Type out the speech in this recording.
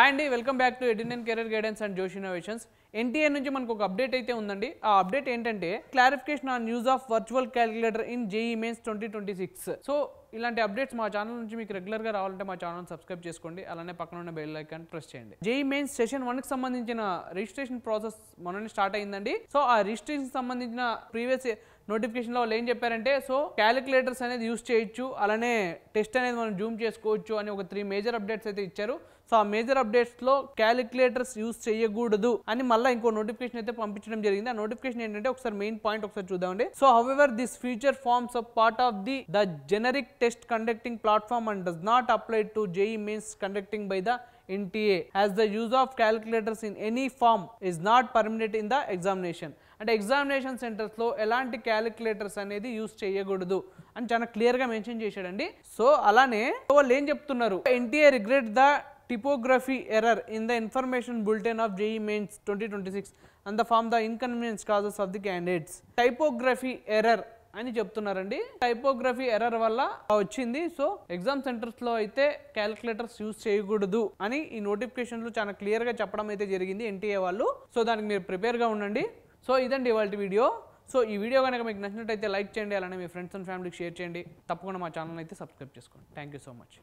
Hi అండి, welcome back to Edun career guidance and Josh innovations. NTA నుంచి మనకు ఒక అప్డేట్ అయితే ఉందండి. ఆ అప్డేట్ ఏంటంటే clarification on use of virtual calculator in JEE mains 2026. So ఇలాంటి అప్డేట్స్ మా ఛానల్ నుంచి మీకు రెగ్యులర్గా రావాలంటే మా ఛానల్ సబ్స్క్రైబ్ చేసుకోండి, అలానే పక్కన ఉన్న బెల్ ఐకాన్ ప్రెస్ చేయండి. జేఈఈ మెయిన్స్ సెషన్ 1 కి సంబంధించిన రిజిస్ట్రేషన్ ప్రాసెస్ మొన్ననే స్టార్ట్ అయిందండి. సో ఆ రిజిస్ట్రేషన్ సంబంధించిన ప్రీవియస్ నోటిఫికేషన్ లో వాళ్ళు ఏం చెప్పారంటే, సో క్యాలిక్యులేటర్స్ అనేది యూస్ చేయొచ్చు, అలానే టెస్ట్ అనేది మనం జూమ్ చేసుకోవచ్చు అని ఒక 3 మేజర్ అప్డేట్స్ అయితే ఇచ్చారు. సో ఆ మేజర్ అప్డేట్స్ లో క్యాలిక్యులేటర్స్ యూస్ చేయకూడదు అని మళ్ళీ ఇంకో నోటిఫికేషన్ అయితే పంపించడం జరిగింది. ఆ నోటిఫికేషన్ ఏంటంటే ఒకసారి మెయిన్ పాయింట్ ఒకసారి చూద్దామండి. So however this feature forms a part of the generic test conducting platform and does not apply to JEE mains conducting by the NTA as the use of calculators in any form is not permitted in the examination. అంటే examination centres లో ఎలాంటి calculators అనేది use చేయకూడదు అని చాలా clear గా mention చేశాడండి. So అలానే వాళ్ళు ఏం చెప్తున్నారు, NTA regret the typography error in the information bulletin of JEE Mains 2026 and the form the inconvenience causes of the candidates. Typography error అని చెప్తున్నారండి. టైపోగ్రఫీ ఎర్రర్ వల్ల వచ్చింది. సో ఎగ్జామ్ సెంటర్స్ లో అయితే క్యాలిక్యులేటర్స్ యూజ్ చేయకూడదు అని ఈ నోటిఫికేషన్ లో చాలా క్లియర్ గా చెప్పడం అయితే జరిగింది NTA వాళ్ళు. సో దానికి మీరు ప్రిపేర్ గా ఉండండి. సో ఇదండి ఇవాళ వీడియో. సో ఈ వీడియో కనుక మీకు నచ్చినట్టయితే లైక్ చేయండి, అలానే మీ ఫ్రెండ్స్ అండ్ ఫ్యామిలీకి షేర్ చేయండి. తప్పకుండా మా ఛానల్ అయితే సబ్స్క్రైబ్ చేసుకోండి. Thank you so much.